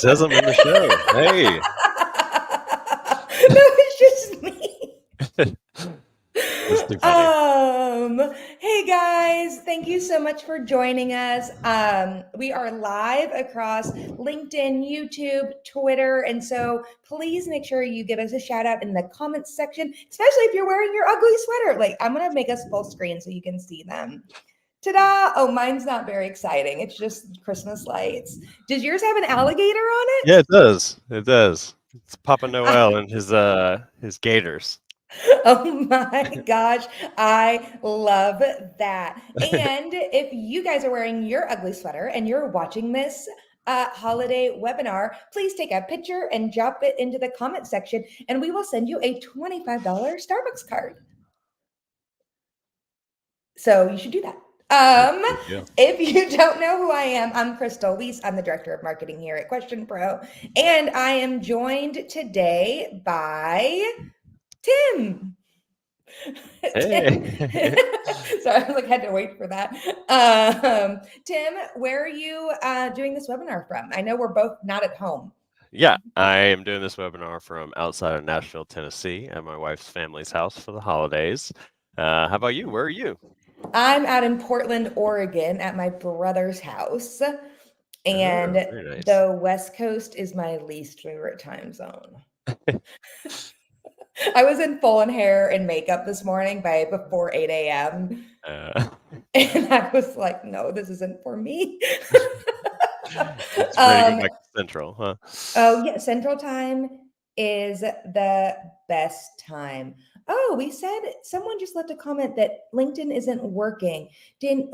says I'm in the show. Hey. That was just me. That's too funny. Hey guys, thank you so much for joining us. We are live across LinkedIn, YouTube, Twitter, and so please make sure you give us a shout out in the comments section, especially if you're wearing your ugly sweater. Like, I'm gonna make us full screen so you can see them. Ta-da! Oh, mine's not very exciting. It's just Christmas lights. Does yours have an alligator on Yeah, it? it does. It does. It's Papa Noel and his gators. Oh my gosh, I love that. And if you guys are wearing your ugly sweater and you're watching this holiday webinar, please take a picture and drop it into the comment section, and we will send you a $25 Starbucks card. So you should do that. Yeah. If you don't know who I am, I'm Crystal Weiss. I'm the Director of Marketing here at Question Pro, and I am joined today by Tim. Tim. Hey. Sorry, I had to wait for that. Tim, where are you doing this webinar from? I know we're both not at home. Yeah, I am doing this webinar from outside of Nashville, Tennessee, at my wife's family's house for the holidays. How about you? Where are you? I'm out in Portland, Oregon at my brother's house. And Oh, very nice. the West Coast is my least favorite time zone. I was in full hair and makeup this morning before 8 a.m. Uh, And I was like, no, this isn't for me. it's ready to go back to Central, huh? Oh, yeah, Central Time is the best time. Oh, we said someone just left a comment that LinkedIn isn't working.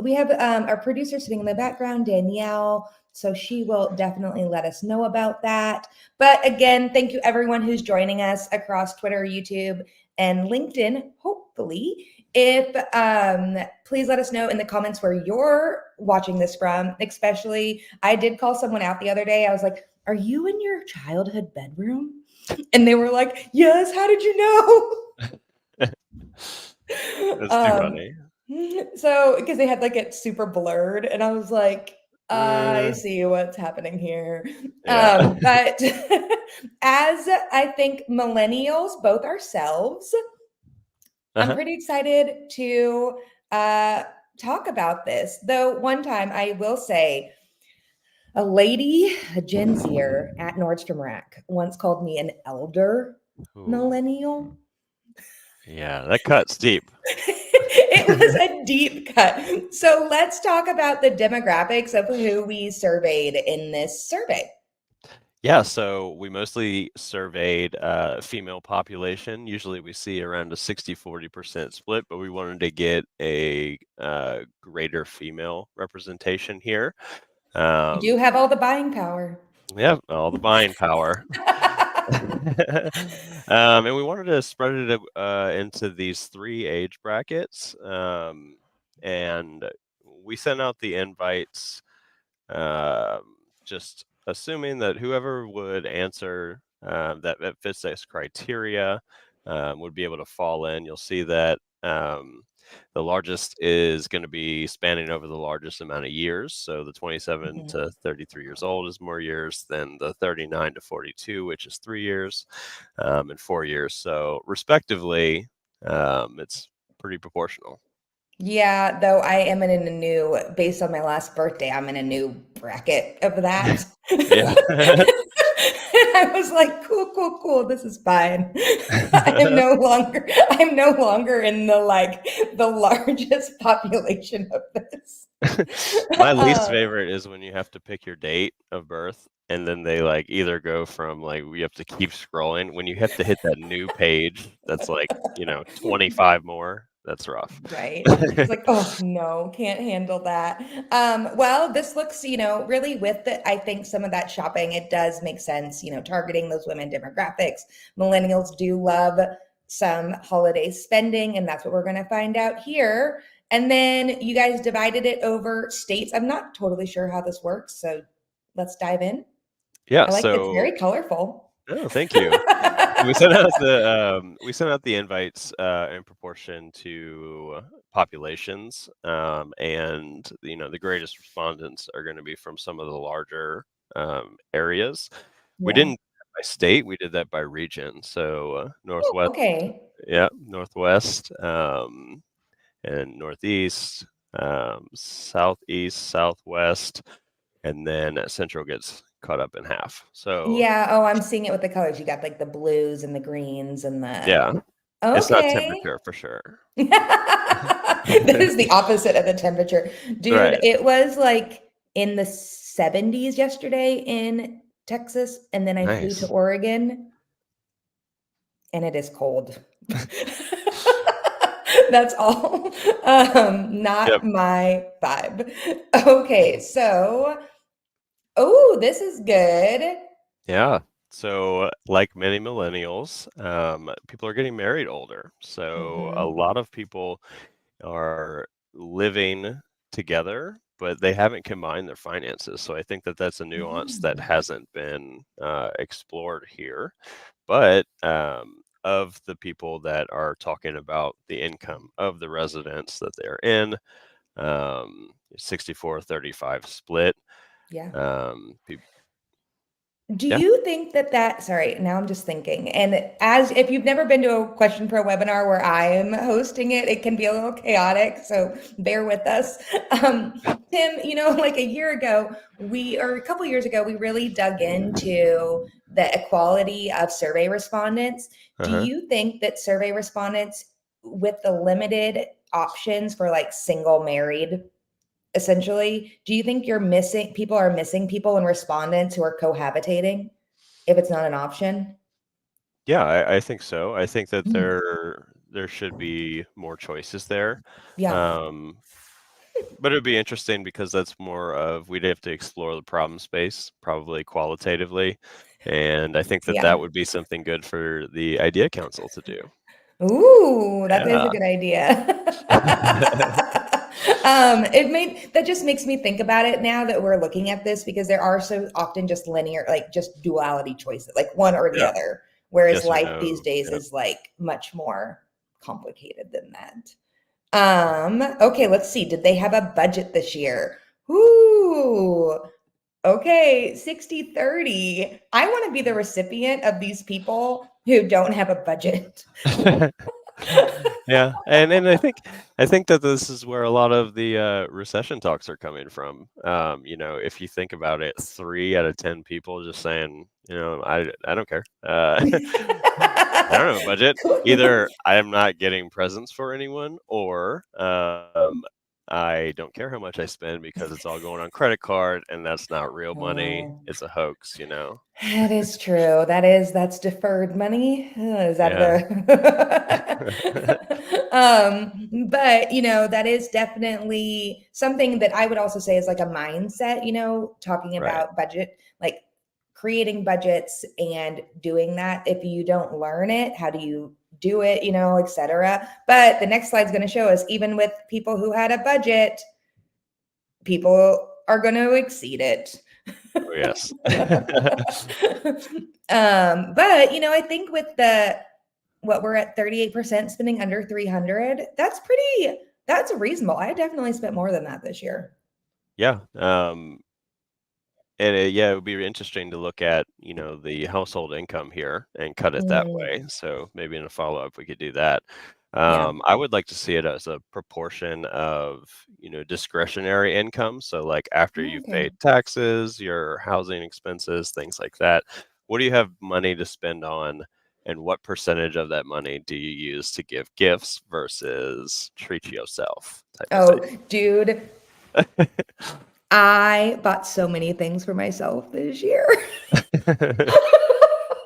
We have our producer sitting in the background, Danielle, so she will definitely let us know about that. But again, thank you everyone who's joining us across Twitter, YouTube, and LinkedIn, hopefully. If please let us know in the comments where you're watching this from. Especially, I did call someone out the other day. I was like, are you in your childhood bedroom? And they were like, yes, how did you know? That's too funny. So because they had like it super blurred, and I was like, I see what's happening here. Yeah. But as I think millennials, both ourselves, I'm pretty excited to talk about this. Though one time I will say, a lady, a Gen Zer at Nordstrom Rack, once called me an elder Ooh. millennial. Yeah, that cuts deep. It was a deep cut. So let's talk about the demographics of who we surveyed in this survey. Yeah, so we mostly surveyed female population. Usually we see around a 60-40% split, but we wanted to get a greater female representation here. You do have all the buying power. Yeah, all the buying power. And we wanted to spread it into these 3 age brackets. And we sent out the invites just assuming that whoever would answer that fits this criteria would be able to fall in. You'll see that the largest is going to be spanning over the largest amount of years. So the 27 to 33 years old is more years than the 39 to 42, which is 3 years and 4 years. So respectively, it's pretty proportional. Yeah, though I am in a new, based on my last birthday, I'm in a new bracket of that. Yeah. I was like, cool, cool, cool. This is fine. I'm no longer in the largest population of this. My least favorite is when you have to pick your date of birth and then they like either go from like you have to keep scrolling when you have to hit that new page that's like 25 more. That's rough. Right. It's like, oh no, can't handle that. Well, this looks, really with I think some of that shopping, it does make sense, targeting those women demographics. Millennials do love some holiday spending, and that's what we're going to find out here. And then you guys divided it over states. I'm not totally sure how this works, so let's dive in. Yeah, I like it's so very colorful. oh, thank you. We sent out the invites in proportion to populations, and the greatest respondents are going to be from some of the larger areas. We Yeah. didn't do that by state, we did that by region. So, Oh, Northwest, okay. yeah, Northwest, and Northeast, Southeast, Southwest, and then Central gets cut up in half. So, Yeah. Oh, I'm seeing it with the colors. You got like the blues and the greens and the. yeah, it's not Okay. temperature for sure. That is the opposite of the temperature. Dude, Right. it was like in the 70s yesterday in Texas, and then I flew to Nice. Oregon, and it is cold. That's all. Yep. Not my vibe. Okay, so oh, this is good. Yeah. So, like many millennials, people are getting married older. So, a Mhm. lot of people are living together, but they haven't combined their finances. So, I think that that's a nuance that Mm. hasn't been explored here. But of the people that are talking about the income of the residents that they're in, 64-35 split. Yeah. Peop Do Yeah. you think that sorry, now I'm just thinking. And as if you've never been to a Question Pro webinar where I am hosting it, it can be a little chaotic. So bear with us. Tim, like a year ago, or a couple years ago, we really dug into the equality of survey respondents. Do Uh-huh. you think that survey respondents with the limited options for like single married essentially, do you think people are missing people and respondents who are cohabitating if it's not an option? Yeah, I think so. I think that Mm. there should be more choices there. Yeah. Um, but it'd be interesting because that's more of we'd have to explore the problem space, probably qualitatively. And I think that Yeah. that would be something good for the Idea Council to do. Ooh, that is Yeah. a good idea. That just makes me think about it now that we're looking at this because there are so often just linear, like just duality choices, like one or the Yeah. other. Whereas Yes or life these no. days Yep. is like much more complicated than that. Okay, let's see. Did they have a budget this year? Ooh, okay, 60/30. I want to be the recipient of these people who don't have a budget. Yeah, and I think that this is where a lot of the recession talks are coming from. If you think about it, 3 out of 10 people just saying, I don't care. I don't have a budget. Either I am not getting presents for anyone, or I don't care how much I spend because it's all going on credit card, and that's not real money. Oh, It's a hoax. that is true. That's deferred money. Is that Yeah. the but that is definitely something that I would also say is like a mindset, talking Right. about budget, like creating budgets and doing that. If you don't learn it, how do you do it, etc. But the next slide is going to show us even with people who had a budget, people are going to exceed it. Oh, yes. But I think with what we're at 38% spending under 300, that's reasonable. I definitely spent more than that this year. Yeah. And yeah, it would be interesting to look at, the household income here and cut it that Mm, way. So maybe in a follow-up we could do that. yeah. I would like to see it as a proportion of, discretionary income. So like after you've Okay. paid taxes, your housing expenses, things like that. What do you have money to spend on, and what percentage of that money do you use to give gifts versus treat yourself type of Oh, dude, thing? I bought so many things for myself this year.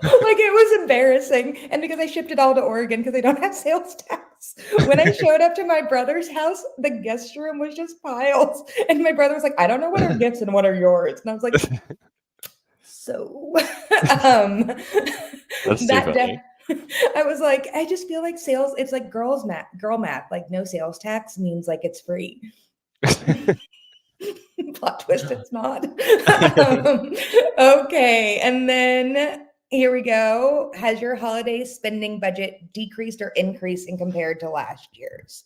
Like it was embarrassing. And because I shipped it all to Oregon because they don't have sales tax. When I showed up to my brother's house, the guest room was just piles. And my brother was like, I don't know what are gifts and what are yours. And I was like, so um That's too that funny. I was like, I just feel like sales, it's like girl math. Like no sales tax means like it's free. Plot twist, it's not. um, okay, and then here we go. Has your holiday spending budget decreased or increased in compared to last year's?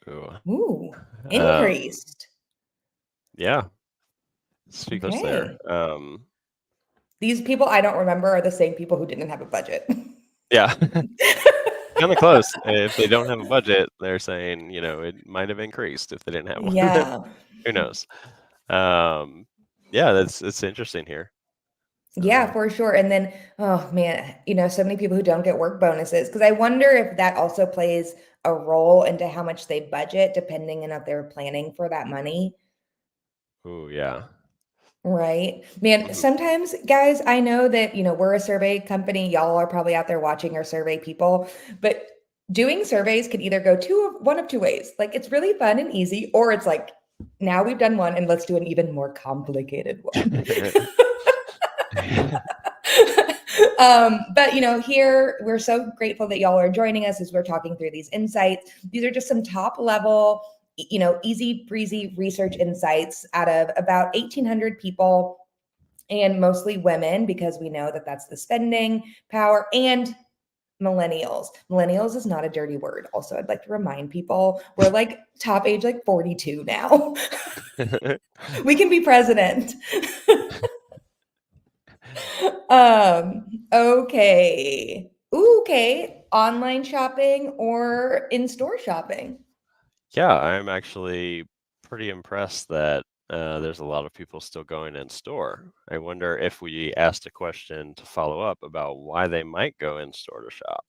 Ooh. Ooh, Um, increased. yeah. Speakers there. Okay. These people I don't remember are the same people who didn't have a budget. Yeah, kind of close. If they don't have a budget, they're saying, it might have increased if they didn't have one. Yeah. Who knows? Um, yeah, it's interesting here. Yeah, for sure. And then, oh man, so many people who don't get work bonuses because I wonder if that also plays a role into how much they budget, depending on if they're planning for that money. Oh yeah. Right. Man, Mhm. sometimes, guys, I know that, we're a survey company. Y'all are probably out there watching our survey people, but doing surveys could either go one of two ways. Like it's really fun and easy, or it's like, now we've done one and let's do an even more complicated one. But here we're so grateful that y'all are joining us as we're talking through these insights. These are just some top level, easy breezy research insights out of about 1,800 people, and mostly women, because we know that that's the spending power, and millennials. Millennials is not a dirty word. Also, I'd like to remind people we're like top age like 42 now. We can be president. Okay. Okay. Online shopping or in-store shopping? Yeah, I'm actually pretty impressed that there's a lot of people still going in store. I wonder if we asked a question to follow up about why they might go in store to shop.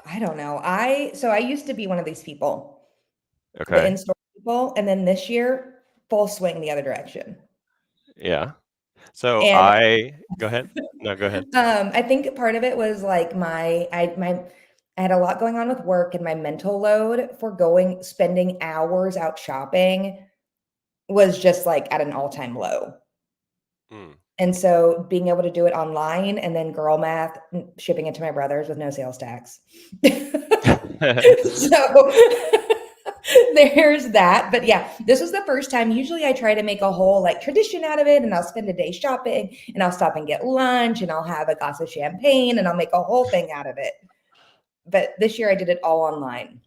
I don't know. I used to be one of these people, the Okay. in-store people, and then this year, full swing the other direction. Yeah. So And go ahead. No, go ahead. I think part of it was like I had a lot going on with work, and my mental load for spending hours out shopping was just like at an all-time low. Hmm. And so being able to do it online and then girl math, shipping it to my brothers with no sales tax. So there's that. But yeah, this was the first time. Usually I try to make a whole like tradition out of it, and I'll spend a day shopping and I'll stop and get lunch and I'll have a glass of champagne and I'll make a whole thing out of it. But this year I did it all online.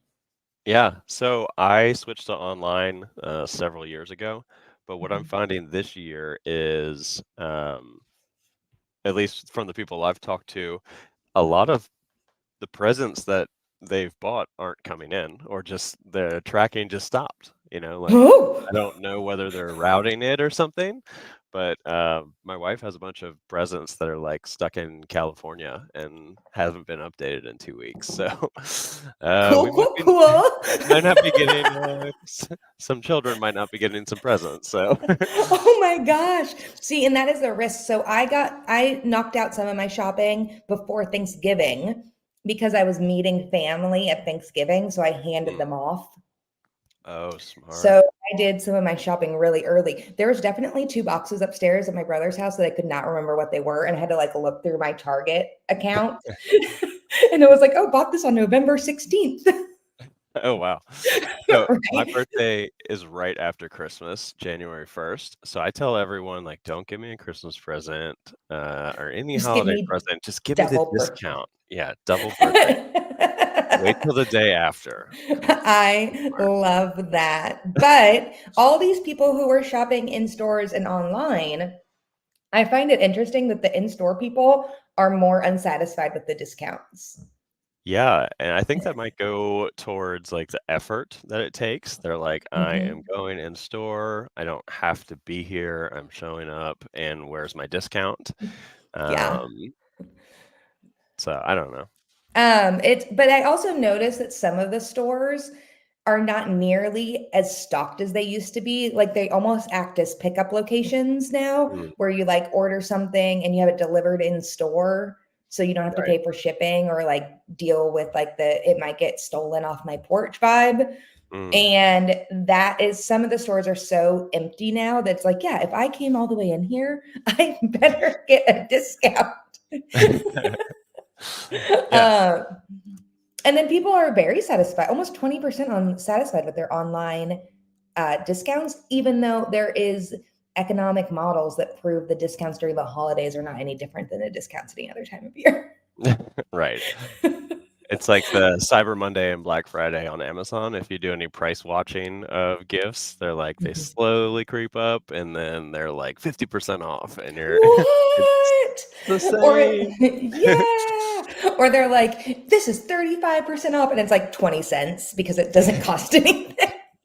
Yeah, so I switched to online several years ago, but what I'm Mhm. finding this year is, at least from the people I've talked to, a lot of the presents that they've bought aren't coming in, or just the tracking just stopped. Like Oh, I don't know whether they're routing it or something, but my wife has a bunch of presents that are like stuck in California and haven't been updated in 2 weeks. So we cool, might cool, be cool. might not be getting some children might not be getting some presents. So Oh my gosh. See, and that is a risk. So I knocked out some of my shopping before Thanksgiving because I was meeting family at Thanksgiving. So I handed Hmm. them off. Oh, smart. So I did some of my shopping really early. There was definitely two boxes upstairs at my brother's house that I could not remember what they were. And I had to like look through my Target account. And it was like, oh, bought this on November 16th. Oh, wow. So my Right. birthday is right after Christmas, January 1st. So I tell everyone, like, don't give me a Christmas present or any Just give holiday me present. Just give me the double birthday. discount. Yeah, double birthday. Wait till the day after. I love that. But all these people who are shopping in stores and online, I find it interesting that the in-store people are more unsatisfied with the discounts. Yeah, and I think that might go towards like the effort that it takes. They're like, I am Mhm. going in store. I don't have to be here. I'm showing up, and where's my discount? Yeah. Um, so I don't know. But I also noticed that some of the stores are not nearly as stocked as they used to be. Like they almost act as pickup locations now, Mm, where you like order something and you have it delivered in store. So you don't have to right. pay for shipping or like deal with like it might get stolen off my porch vibe. Mm. And that is some of the stores are so empty now that's like, yeah, if I came all the way in here, I better get a discount. Yeah. uh, and then people are very satisfied, almost 20% on satisfied with their online discounts, even though there is economic models that prove the discounts during the holidays are not any different than the discounts any other time of year. Right. It's like the Cyber Monday and Black Friday on Amazon. If you do any price watching of gifts, they're like they Mhm. slowly creep up and then they're like 50% off and you're it's What? the Or same. yeah. Or they're like, this is 35% off, and it's like 20 cents because it doesn't cost anything.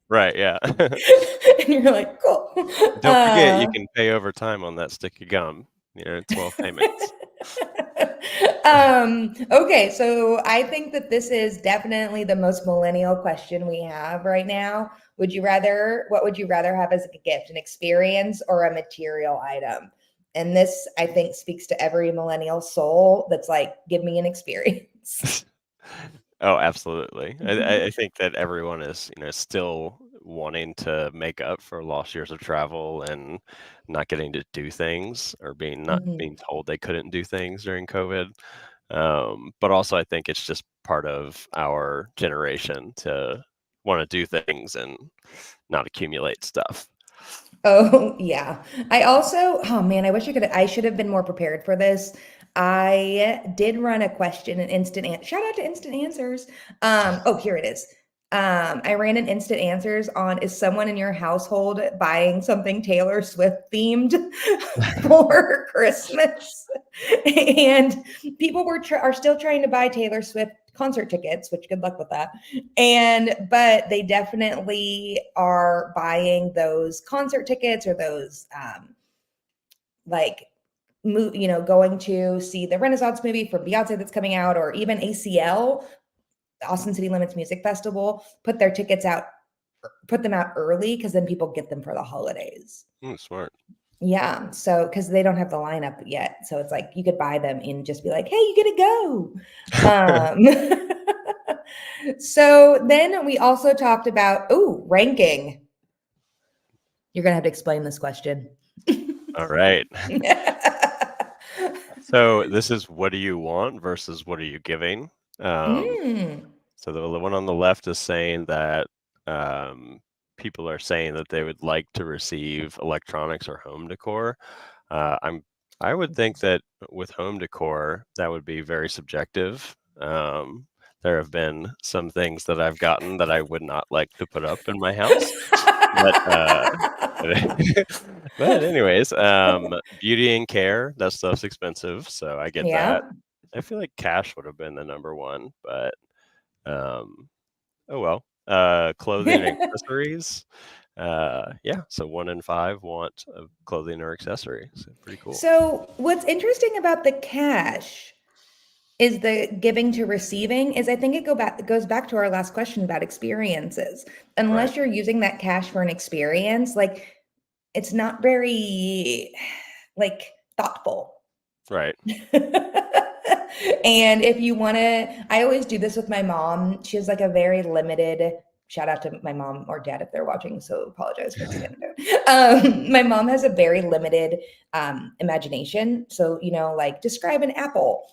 Right, yeah. And you're like, cool. Don't forget you can pay over time on that stick of gum, 12 payments. Okay, so I think that this is definitely the most millennial question we have right now. What would you rather have as a gift, an experience or a material item? And this, I think, speaks to every millennial soul that's like, give me an experience. Oh, absolutely. I think that everyone is, still wanting to make up for lost years of travel and not getting to do things or not Mhm. being told they couldn't do things during COVID. But also, I think it's just part of our generation to want to do things and not accumulate stuff. Oh, yeah. I also, oh man, I should have been more prepared for this. I did run a question in shout out to instant answers. Oh, here it is. I ran an instant answers on, is someone in your household buying something Taylor Swift themed for Christmas? And people are still trying to buy Taylor Swift concert tickets, which good luck with that. But they definitely are buying those concert tickets or those like going to see the Renaissance movie from Beyonce that's coming out, or even ACL, Austin City Limits Music Festival, put them out early because then people get them for the holidays. Smart. Yeah, so because they don't have the lineup yet, so it's like you could buy them and just be like, "Hey, you get to go." So then we also talked about ranking. You're gonna have to explain this question. All right. So this is what do you want versus what are you giving? Um, Mm. so the one on the left is saying that people are saying that they would like to receive electronics or home decor. Uh, I'm I would think that with home decor that would be very subjective. There have been some things that I've gotten that I would not like to put up in my house, but but anyways, beauty and care, that stuff's expensive, so I get that. Yeah. I feel like cash would have been the number one, but um, oh well. Clothing and accessories. Yeah, so 1 in 5 want clothing or accessories. So pretty cool. So what's interesting about the cash is the giving to receiving is, I think it goes back to our last question about experiences. Right, Unless you're using that cash for an experience, like it's not very like thoughtful. right. And if you want to, I always do this with my mom. She has like a very limited, shout out to my mom or dad if they're watching. So apologize for this anecdote. My mom has a very limited imagination. So, like describe an apple.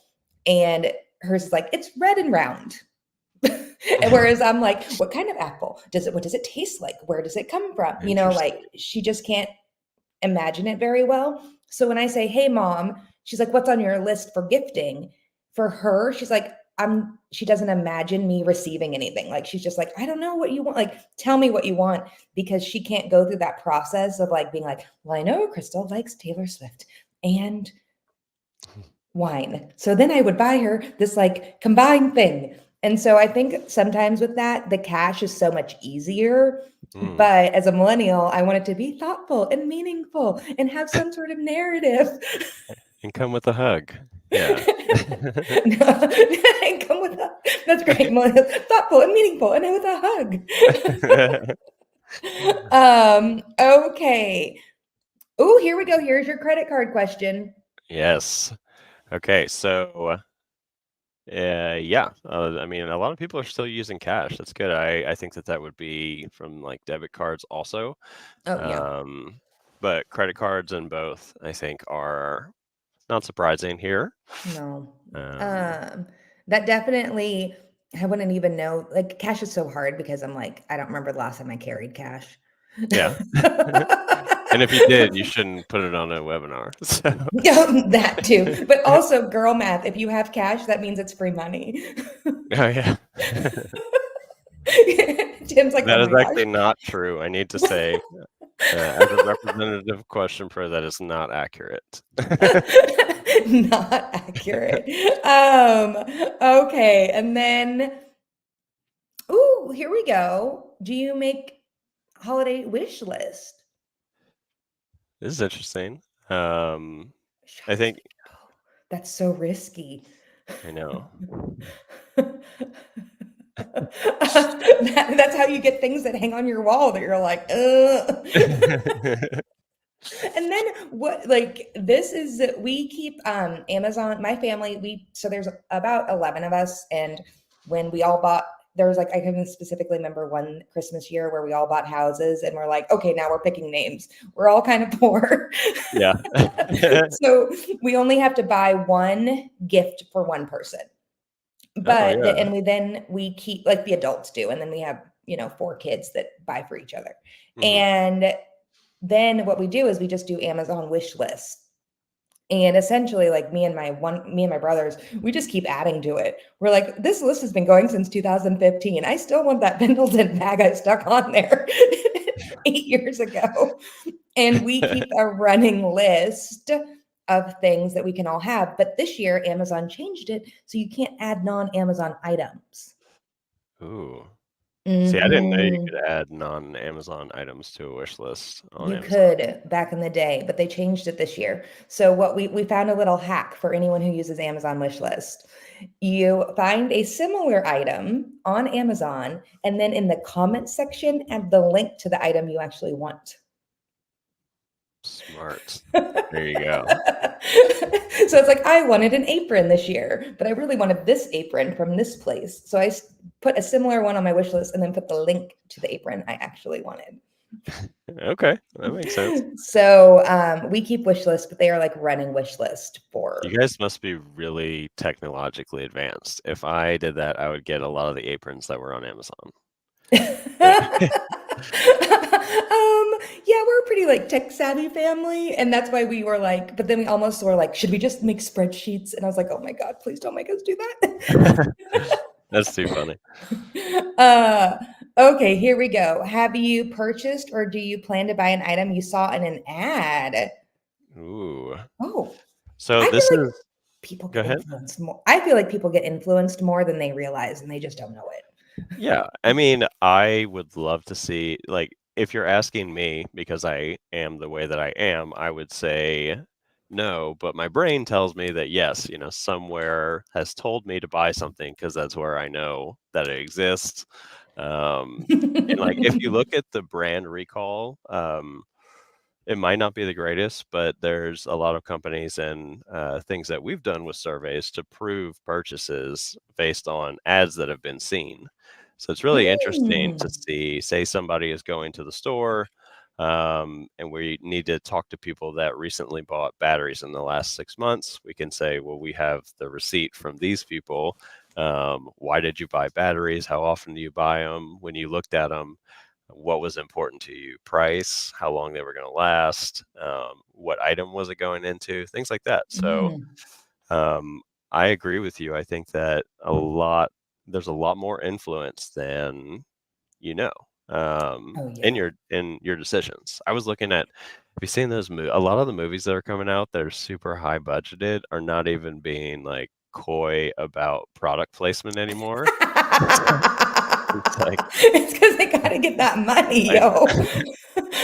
And hers is like, it's red and round. And whereas I'm like, what kind of apple? What does it taste like? Where does it come from? Like Interesting. she just can't imagine it very well. So when I say, "Hey mom," she's like, "What's on your list for gifting?" For her, she's like, she doesn't imagine me receiving anything. Like she's just like, "I don't know what you want. Like tell me what you want," because she can't go through that process of like being like, "Well, I know Crystal likes Taylor Swift and wine." So then I would buy her this like combined thing. And so I think sometimes with that, the cash is so much easier. Mm, But as a millennial, I want it to be thoughtful and meaningful and have some sort of narrative. and come with a hug. Yeah. No, and come with that's great. Millennials, thoughtful and meaningful and with a hug. Okay. Oh, here we go. Here's your credit card question. Yes. Okay, so yeah. I mean, a lot of people are still using cash. That's good. I think that would be from like debit cards also. Oh, yeah. Um, but credit cards and both, I think, are not surprising here. No. Um, Um, that definitely, I wouldn't even know. Like, cash is so hard because I'm like, I don't remember the last time I carried cash. yeah. And if you did, you shouldn't put it on a webinar. So, That too. But also, girl math, if you have cash, that means it's free money. oh yeah. Tim's like, oh That is my gosh. actually not true. I need to say, as a representative question pro, that is not accurate. Not accurate. Okay. And then, ooh, here we go. Do you make holiday wish list? This is interesting. I think That's so risky. I know. That's how you get things that hang on your wall that you're like, ugh. And then what, like, this is, we keep Amazon, my family, so there's about 11 of us, and when we all bought, there was like, I can specifically remember one Christmas year where we all bought houses and we're like, okay, now we're picking names, we're all kind of poor. Yeah. So we only have to buy one gift for one person, Oh but yeah. then we keep, like, the adults do, and then we have, 4 kids that buy for each other. Mhm. And then what we do is we just do Amazon wish lists. And essentially, like, me and my brothers, we just keep adding to it. We're like, this list has been going since 2015. I still want that Pendleton bag I stuck on there 8 years ago. And we keep a running list of things that we can all have. But this year, Amazon changed it so you can't add non-Amazon items. Ooh. See, I didn't know you Hmm. could add non-Amazon items to a wish list on You Amazon. could back in the day, but they changed it this year. So what we found a little hack for anyone who uses Amazon wish list. You find a similar item on Amazon, and then in the comment section, add the link to the item you actually want. Smart. There you go. So it's like, I wanted an apron this year, but I really wanted this apron from this place. So I put a similar one on my wish list and then put the link to the apron I actually wanted. Okay, that makes sense. So we keep wish lists, but they are like running wish list You for. guys must be really technologically advanced. If I did that, I would get a lot of the aprons that were on Amazon. Yeah, we're a pretty like tech savvy family, and that's why we were like, but then we almost were like, should we just make spreadsheets? And I was like, oh my god, please don't make us do that. That's too funny. uh okay, here we go. Have you purchased or do you plan to buy an item you saw in an ad? Ooh. Oh, So I feel this like is people go get ahead. influenced more. I feel like people get influenced more than they realize, and they just don't know it. Yeah, I mean, I would love to see like if you're asking me because I am the way that I am, I would say no, but my brain tells me that yes, somewhere has told me to buy something because that's where I know that it exists. And like if you look at the brand recall, it might not be the greatest, but there's a lot of companies and things that we've done with surveys to prove purchases based on ads that have been seen. So it's really interesting to Mm. see, say somebody is going to the store, and we need to talk to people that recently bought batteries in the last 6 months. We can say, well, we have the receipt from these people. Why did you buy batteries? How often do you buy them? When you looked at them, what was important to you, price, how long they were going to last, what item was it going into, things like that. So Mm. um, I agree with you. I think that there's a lot more influence than you know Oh in yeah. your decisions. I was looking at, have you seen a lot of the movies that are coming out that are super high budgeted are not even being like coy about product placement anymore. It's like It's because they gotta get that money, I yo.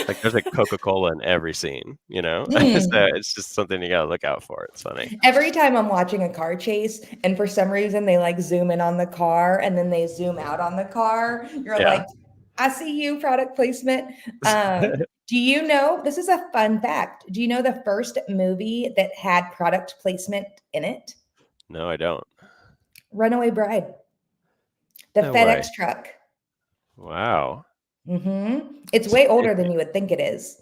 like, there's a Coca-Cola in every scene, you know? So, Mm. it's just something you gotta look out for, it's funny. Every time I'm watching a car chase, and for some reason they like zoom in on the car and then they zoom out on the car, you're Yeah. like, I see you, product placement. Do you know, this is a fun fact. Do you know the first movie that had product placement in it? No, I don't. Runaway Bride, the No way. FedEx truck. Wow. It's It's way older than crazy. you would think it is.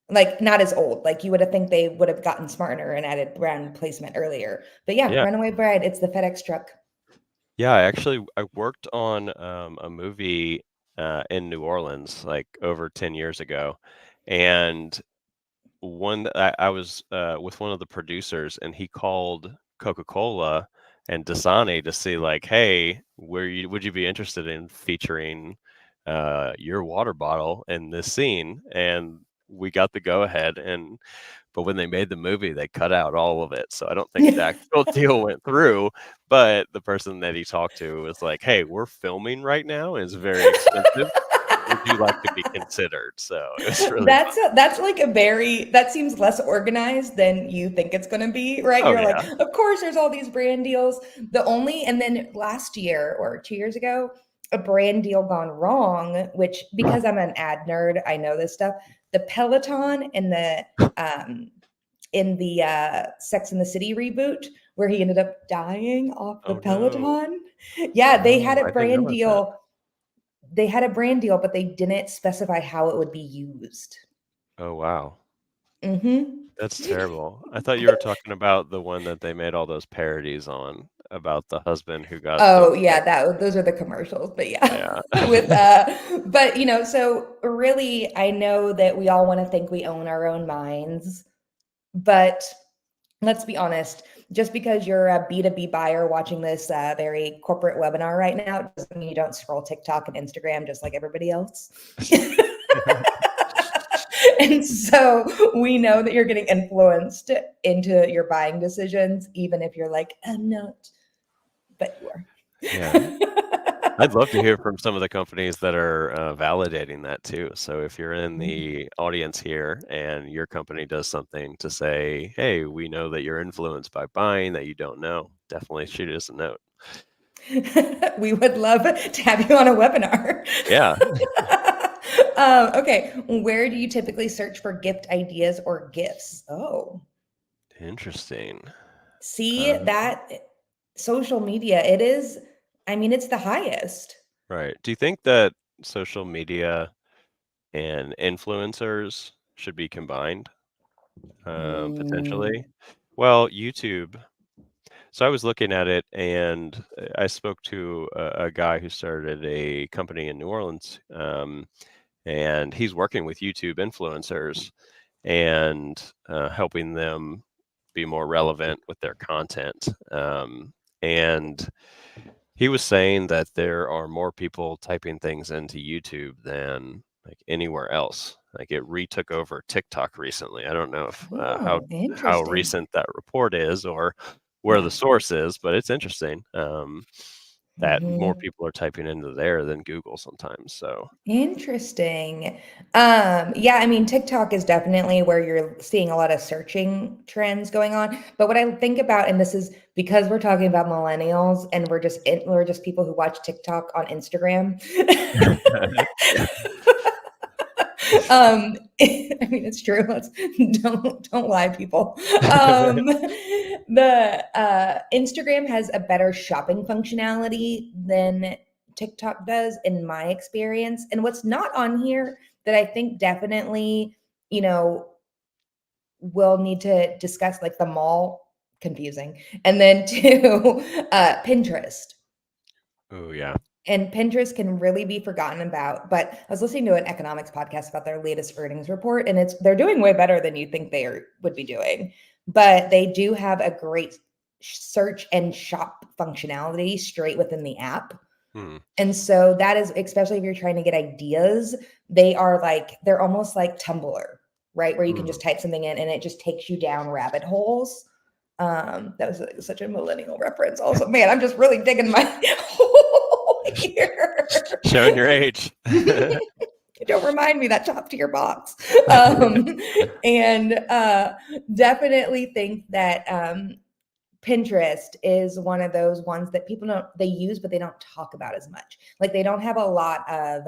Like, not as old. Like, you would have think they would have gotten smarter and added brand placement earlier. But yeah, Yeah. Runaway Bride, it's the FedEx truck. Yeah, I worked on, a movie, in New Orleans, like, over 10 years ago, and I was with one of the producers, and he called Coca-Cola and Dasani to see like, hey, would you be interested in featuring your water bottle in this scene? And we got the go ahead, and but when they made the movie, they cut out all of it. So I don't think the actual deal went through. But the person that he talked to was like, "Hey, we're filming right now, and it's very expensive. Would you like to be considered?" So it was really fun. That's like a very that seems less organized than you think it's going to be, right? Oh You're like, yeah. of course, there's all these brand deals. And then last year or 2 years ago, a brand deal gone wrong. Which because I'm an ad nerd, I know this stuff. The Peloton and the in the Sex and the City reboot, where he ended up dying off the Oh no. Peloton. Yeah, they had Oh, a I didn't know brand about that. deal. They had a brand deal, but they didn't specify how it would be used. Oh wow. Mhm. That's terrible. I thought you were talking about the one that they made all those parodies on about the husband who got so Oh, yeah, sick. that those are the commercials, but yeah. Yeah. With, but, so really, I know that we all wanna think we own our own minds, but let's be honest, just because you're a B2B buyer watching this, very corporate webinar right now, doesn't mean you don't scroll TikTok and Instagram just like everybody else. And so we know that you're getting influenced into your buying decisions, even if you're like, "I'm not," but you are. Yeah. I'd love to hear from some of the companies that are validating that too. So if you're in the audience here and your company does something to say, hey, we know that you're influenced by buying that you don't know, definitely shoot us a note. We would love to have you on a webinar. Yeah. Okay, where do you typically search for gift ideas or gifts? Oh, Interesting. see Uh, that social media, it is, I mean, it's the highest. right. Do you think that social media and influencers should be combined Mm, potentially? Well, YouTube. So I was looking at it, and I spoke to a guy who started a company in New Orleans, and he's working with YouTube influencers and helping them be more relevant with their content. And he was saying that there are more people typing things into YouTube than like anywhere else. Like it retook over TikTok recently. I don't know if oh, how interesting. recent that report is or where the Yeah. source is, but it's interesting that more Mhm. people are typing into there than Google sometimes. So Interesting. Yeah, I mean, TikTok is definitely where you're seeing a lot of searching trends going on. But what I think about, and this is because we're talking about millennials and we're just people who watch TikTok on Instagram. I mean, it's true. Don't lie, people. The Instagram has a better shopping functionality than TikTok does, in my experience. And what's not on here that I think definitely, you know, we'll need to discuss, like the mall, confusing, and then two, Pinterest. oh yeah, And Pinterest can really be forgotten about. But I was listening to an economics podcast about their latest earnings report, and they're doing way better than you think would be doing. But they do have a great search and shop functionality straight within the app. hmm. And so that is, especially if you're trying to get ideas, they're almost like Tumblr, right? Where you can Hmm. just type something in and it just takes you down rabbit holes. That was like such a millennial reference. Also, man, I'm just really digging my hole here. Showing your age. Don't remind me that top tier box. And definitely think that Pinterest is one of those ones that people don't they use, but they don't talk about as much. Like they don't have a lot of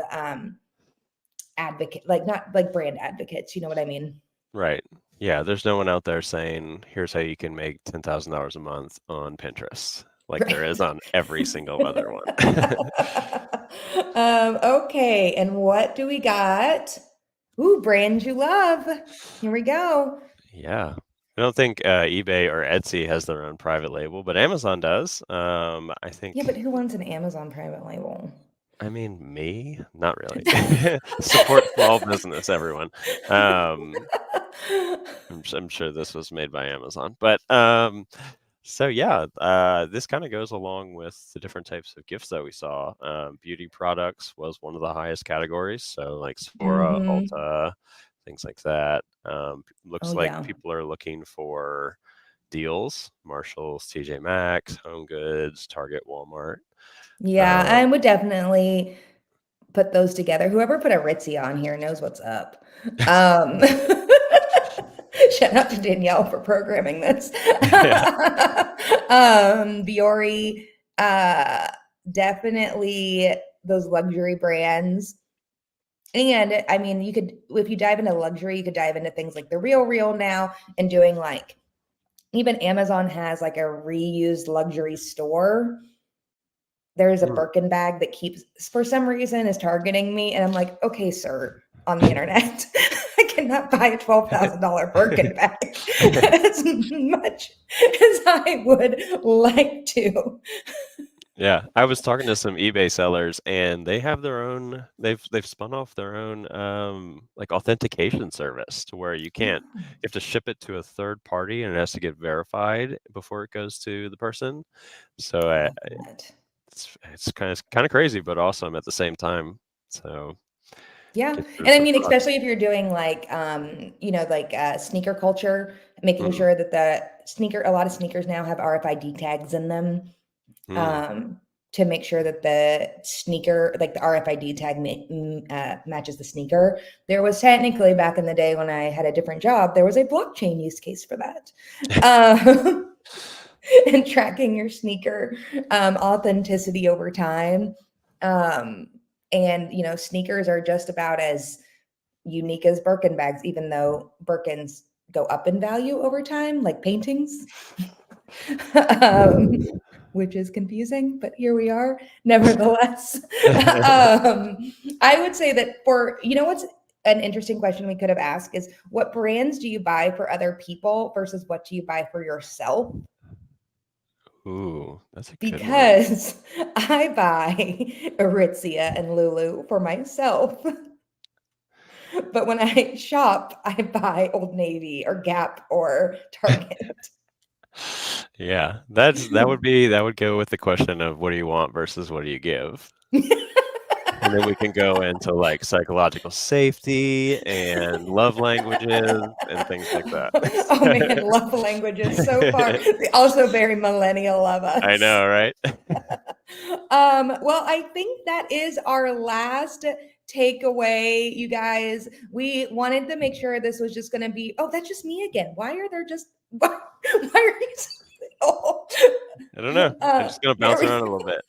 advocate, like not like brand advocates. You know what I mean? Right. Yeah, there's no one out there saying, "Here's how you can make $10,000 a month on Pinterest," like there is on every single other one. Okay, and what do we got? Ooh, brands you love. Here we go. Yeah. I don't think, eBay or Etsy has their own private label, but Amazon does. I Yeah, but think who wants an Amazon private label? I mean, me? Not really. Support small business, everyone. Um, I'm sure this was made by Amazon, but so yeah, this kind of goes along with the different types of gifts that we saw. Beauty products was one of the highest categories, so like Sephora, Mm-hmm. Ulta, things like that. Oh Looks like yeah. people are looking for deals: Marshalls, TJ Maxx, Home Goods, Target, Walmart. Yeah, I Um, would definitely put those together. Whoever put a Ritzy on here knows what's up. Um, shout out to Danielle for programming this. yeah. Biore, uh, definitely those luxury brands. And I mean, you could, if you dive into luxury, you could dive into things like the Real now and doing like, even Amazon has like a reused luxury store. There's a Mm. Birkin bag that keeps, for some reason, is targeting me. And I'm like, okay, sir, on the internet, I cannot buy a $12,000 Birkin bag as much as I would like to. Yeah, I was talking to some eBay sellers, and they have their own. They've spun off their own like authentication service to where you have to ship it to a third party, and it has to get verified before it goes to the person. So I love that. it's kind of crazy, but awesome at the same time. So Yeah. get through And I some mean, fraud. especially if you're doing like, like sneaker culture, making Mm, sure that a lot of sneakers now have RFID tags in them. mm. um, to make sure that the sneaker, like the RFID tag, matches the sneaker. There was technically back in the day when I had a different job, there was a blockchain use case for that. And tracking your sneaker authenticity over time. Um, and, sneakers are just about as unique as Birkin bags, even though Birkins go up in value over time, like paintings. um, which is confusing, but here we are. Nevertheless, I would say that what's an interesting question we could have asked is, what brands do you buy for other people versus what do you buy for yourself? Ooh, that's a good one. Because I buy Aritzia and Lulu for myself. But when I shop, I buy Old Navy or Gap or Target. Yeah, that would go with the question of what do you want versus what do you give? And then we can go into, like, psychological safety and love languages and things like that. Oh man, love languages so far. They also very millennial of I us. know, right? Well, I think that is our last takeaway, you guys. We wanted to make sure this was just going to be, oh, that's just me again. Why are there just, why are you so, oh, I don't know. I'm just gonna there bounce we around a little bit.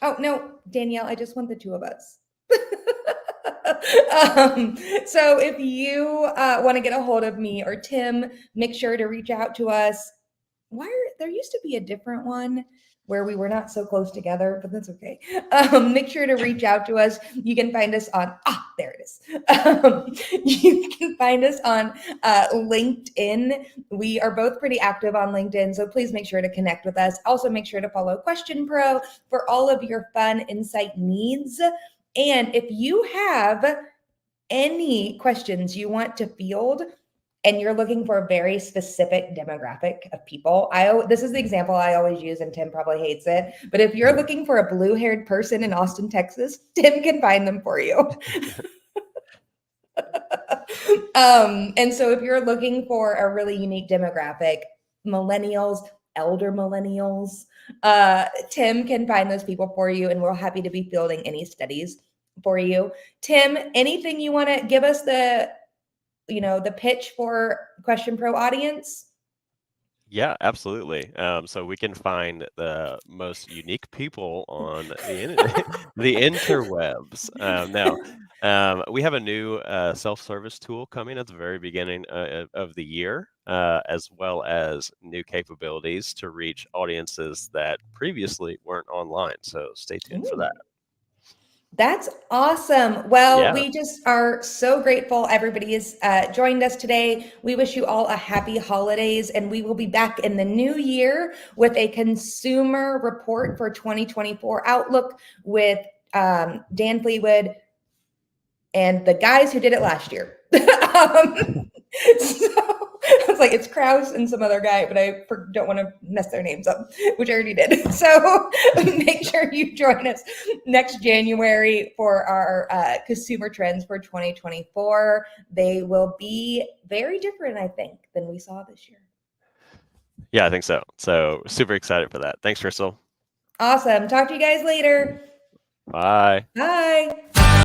Oh, no, Danielle, I just want the two of us. So if you want to get a hold of me or Tim, make sure to reach out to us. There used to be a different one where we were not so close together, but that's okay. Make sure to reach out to us. You can find us on, there it is. You can find us on LinkedIn. We are both pretty active on LinkedIn, so please make sure to connect with us. Also, make sure to follow Question Pro for all of your fun insight needs. And if you have any questions you want to field and you're looking for a very specific demographic of people, this is the example I always use, and Tim probably hates it, but if you're looking for a blue-haired person in Austin, Texas, Tim can find them for you. And so if you're looking for a really unique demographic, millennials, elder millennials, Tim can find those people for you, and we're happy to be fielding any studies for you. Tim, anything you want to give us the pitch for Question Pro audience? Yeah, absolutely. So we can find the most unique people on the interwebs. Now, we have a new self-service tool coming at the very beginning of the year, as well as new capabilities to reach audiences that previously weren't online. So stay tuned for that. Ooh. That's awesome. Well, Yeah. we just are so grateful everybody has joined us today. We wish you all a happy holidays, and we will be back in the new year with a consumer report for 2024 outlook with Dan Fleetwood and the guys who did it last year. So I was like, it's Kraus and some other guy, but I don't want to mess their names up, which I already did. So make sure you join us next January for our consumer trends for 2024. They will be very different, I think, than we saw this year. Yeah, I think so. So super excited for that. Thanks, Crystal. Awesome. Talk to you guys later. Bye. Bye.